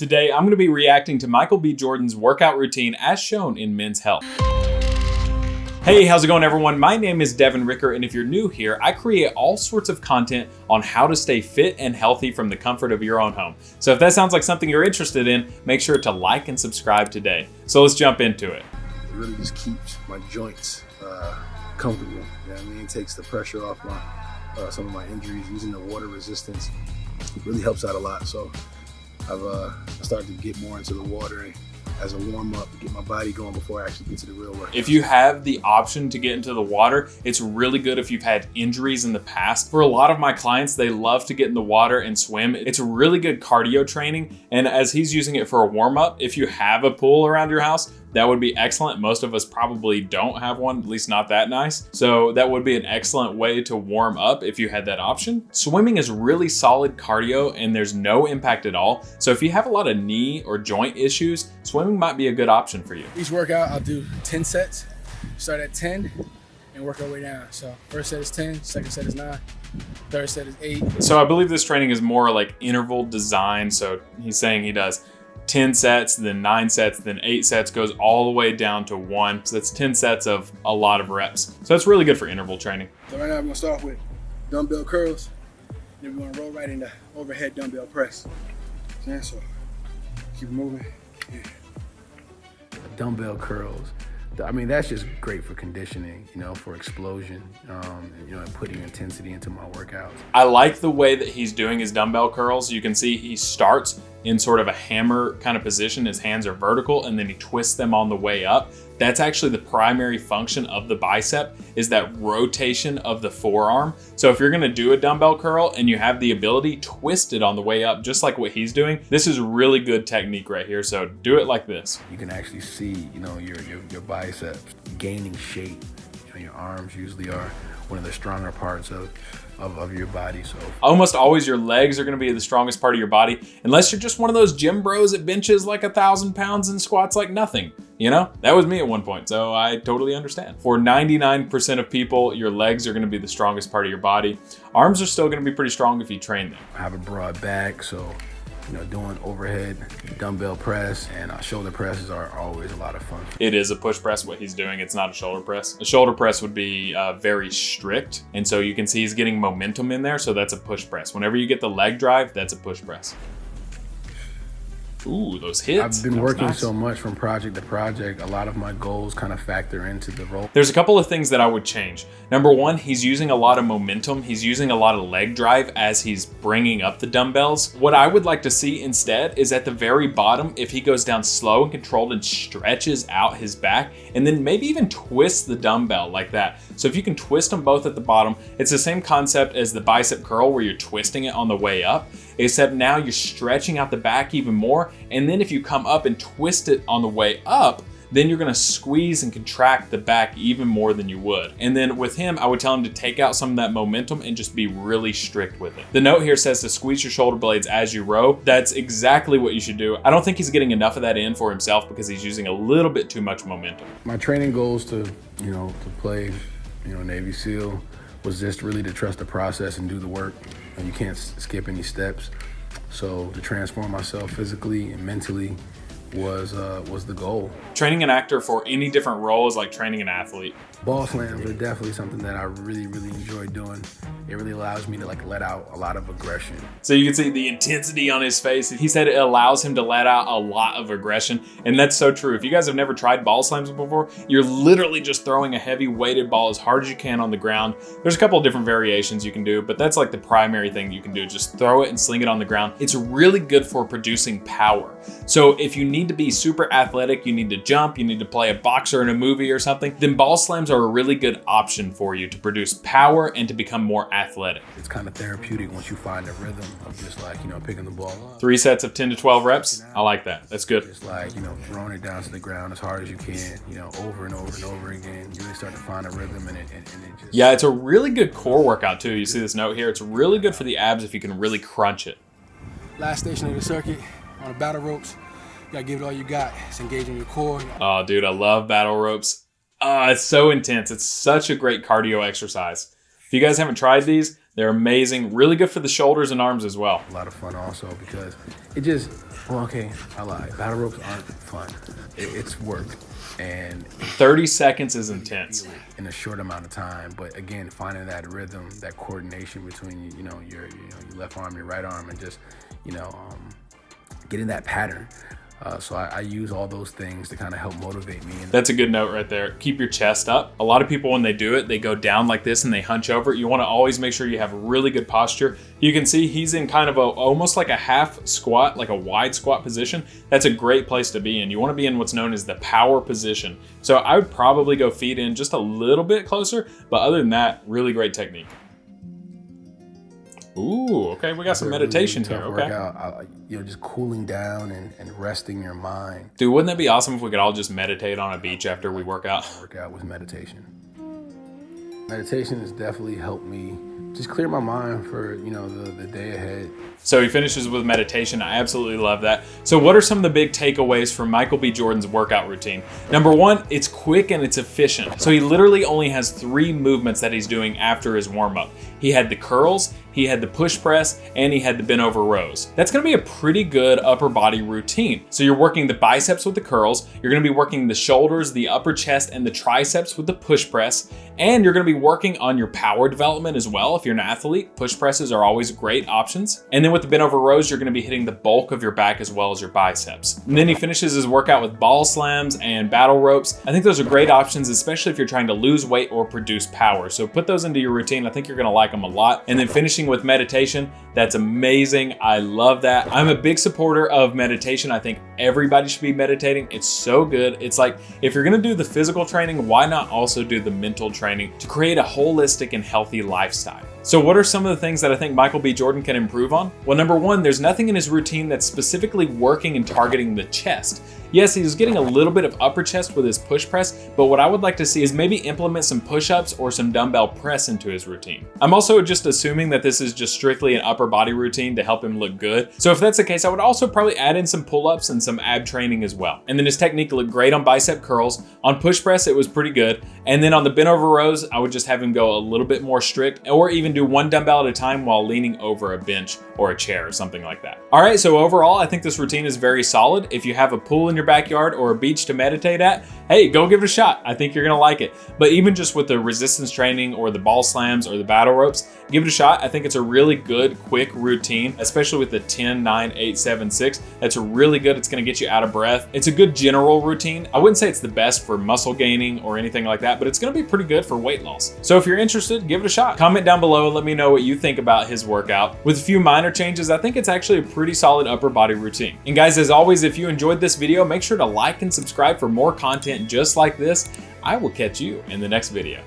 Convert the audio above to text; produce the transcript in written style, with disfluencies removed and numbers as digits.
Today, I'm going to be reacting to Michael B. Jordan's workout routine as shown in Men's Health. Hey, how's it going everyone? My name is Devin Ricker, and if you're new here, I create all sorts of content on how to stay fit and healthy from the comfort of your own home. So if that sounds like something you're interested in, make sure to like and subscribe today. So let's jump into it. It really just keeps my joints comfortable. You know what I mean? It takes the pressure off my some of my injuries. Using the water resistance really helps out a lot. So I've started to get more into the water as a warm-up to get my body going before I actually get to the real work. If you have the option to get into the water, it's really good if you've had injuries in the past. For a lot of my clients, they love to get in the water and swim. It's a really good cardio training. And as he's using it for a warm-up, if you have a pool around your house, that would be excellent. Most of us probably don't have one, at least not that nice. So that would be an excellent way to warm up if you had that option. Swimming is really solid cardio and there's no impact at all. So if you have a lot of knee or joint issues, swimming might be a good option for you. Each workout, I'll do 10 sets. Start at 10 and work our way down. So first set is 10, second set is 9, third set is 8. So I believe this training is more like interval design. So he's saying he does 10 sets, then 9 sets, then 8 sets, goes all the way down to 1. So that's 10 sets of a lot of reps. So that's really good for interval training. So right now we're gonna start off with dumbbell curls. Then we're gonna roll right into overhead dumbbell press. Okay, so keep moving. Yeah. Dumbbell curls. I mean, that's just great for conditioning, you know, for explosion, and putting intensity into my workouts. I like the way that he's doing his dumbbell curls. You can see he starts in sort of a hammer kind of position. His hands are vertical and then he twists them on the way up. That's actually the primary function of the bicep, is that rotation of the forearm. So if you're gonna do a dumbbell curl and you have the ability, twist it on the way up, just like what he's doing. This is really good technique right here. So do it like this. You can actually see, your biceps gaining shape. Your arms usually are one of the stronger parts of your body. So almost always your legs are going to be the strongest part of your body, unless you're just one of those gym bros that benches like 1,000 pounds and squats like nothing. That was me at one point, so I totally understand. For 99% of people, your legs are going to be the strongest part of your body. Arms are still going to be pretty strong if you train them. I have a broad back, so doing overhead dumbbell press and shoulder presses are always a lot of fun. It is a push press what he's doing. It's not a shoulder press. A shoulder press would be very strict. And so you can see he's getting momentum in there. So that's a push press. Whenever you get the leg drive, that's a push press. Ooh, those hits. I've been working so much from project to project. A lot of my goals kind of factor into the role. There's a couple of things that I would change. Number one, he's using a lot of momentum. He's using a lot of leg drive as he's bringing up the dumbbells. What I would like to see instead is at the very bottom, if he goes down slow and controlled and stretches out his back, and then maybe even twists the dumbbell like that. So if you can twist them both at the bottom, it's the same concept as the bicep curl where you're twisting it on the way up, except now you're stretching out the back even more. And then if you come up and twist it on the way up, then you're gonna squeeze and contract the back even more than you would. And then with him, I would tell him to take out some of that momentum and just be really strict with it. The note here says to squeeze your shoulder blades as you row. That's exactly what you should do. I don't think he's getting enough of that in for himself because he's using a little bit too much momentum. My training goals to play, Navy SEAL was just really to trust the process and do the work. And you can't skip any steps. So to transform myself physically and mentally was the goal. Training an actor for any different role is like training an athlete. Ball slams are definitely something that I really, really enjoy doing. It really allows me to let out a lot of aggression. So you can see the intensity on his face. He said it allows him to let out a lot of aggression. And that's so true. If you guys have never tried ball slams before, you're literally just throwing a heavy weighted ball as hard as you can on the ground. There's a couple of different variations you can do, but that's like the primary thing you can do. Just throw it and sling it on the ground. It's really good for producing power. So if you need to be super athletic, you need to jump, you need to play a boxer in a movie or something, then ball slams are a really good option for you to produce power and to become more athletic. It's kind of therapeutic once you find a rhythm of just picking the ball up. 3 sets of 10 to 12 reps. I like that. That's good. Just throwing it down to the ground as hard as you can, over and over and over again. You really start to find a rhythm and it just... Yeah, it's a really good core workout too. You see this note here? It's really good for the abs if you can really crunch it. Last station of the circuit on the battle ropes. You gotta give it all you got. It's engaging your core. Oh, dude, I love battle ropes. It's so intense. It's such a great cardio exercise. If you guys haven't tried these, They're amazing, really good for the shoulders and arms as well. A lot of fun also because it just, well, okay, I lied. Battle ropes aren't fun. It's work. And 30 seconds is intense. In a short amount of time. But again, finding that rhythm, that coordination between, your left arm, your right arm, and just, getting that pattern. So I use all those things to kind of help motivate me. That's a good note right there. Keep your chest up. A lot of people, when they do it, they go down like this and they hunch over. You want to always make sure you have really good posture. You can see he's in kind of almost like a half squat, like a wide squat position. That's a great place to be in. You want to be in what's known as the power position. So I would probably go feet in just a little bit closer, but other than that, really great technique. Ooh, okay, we got some meditation here, okay. Workout, just cooling down and resting your mind. Dude, wouldn't that be awesome if we could all just meditate on a beach after we work out? Workout with meditation. Meditation has definitely helped me just clear my mind for, the day ahead. So he finishes with meditation. I absolutely love that. So what are some of the big takeaways from Michael B. Jordan's workout routine? Number one, it's quick and it's efficient. So he literally only has 3 movements that he's doing after his warm-up. He had the curls, he had the push press, and he had the bent over rows. That's gonna be a pretty good upper body routine. So you're working the biceps with the curls, you're gonna be working the shoulders, the upper chest, and the triceps with the push press, and you're gonna be working on your power development as well. If you're an athlete, push presses are always great options. And then with the bent over rows, you're gonna be hitting the bulk of your back as well as your biceps. And then he finishes his workout with ball slams and battle ropes. I think those are great options, especially if you're trying to lose weight or produce power. So put those into your routine. I think you're gonna like them a lot. And then finishing with meditation, that's amazing. I love that. I'm a big supporter of meditation. I think everybody should be meditating. It's so good. It's like, if you're gonna do the physical training, why not also do the mental training to create a holistic and healthy lifestyle? So what are some of the things that I think Michael B. Jordan can improve on? Well, number one, there's nothing in his routine that's specifically working and targeting the chest. Yes, he's getting a little bit of upper chest with his push press, but what I would like to see is maybe implement some push-ups or some dumbbell press into his routine. I'm also just assuming that this is just strictly an upper body routine to help him look good. So if that's the case, I would also probably add in some pull-ups and some ab training as well. And then his technique looked great on bicep curls. On push press, it was pretty good. And then on the bent over rows, I would just have him go a little bit more strict, or even do one dumbbell at a time while leaning over a bench or a chair or something like that. All right, so overall, I think this routine is very solid. If you have a pool in your backyard or a beach to meditate at, hey, go give it a shot. I think you're gonna like it. But even just with the resistance training or the ball slams or the battle ropes, give it a shot. I think it's a really good, quick routine, especially with the 10, 9, 8, 7, 6. That's really good. It's gonna get you out of breath. It's a good general routine. I wouldn't say it's the best for muscle gaining or anything like that, but it's gonna be pretty good for weight loss. So if you're interested, give it a shot. Comment down below and let me know what you think about his workout. With a few minor changes, I think it's actually a pretty solid upper body routine. And guys, as always, if you enjoyed this video, make sure to like and subscribe for more content just like this. I will catch you in the next video.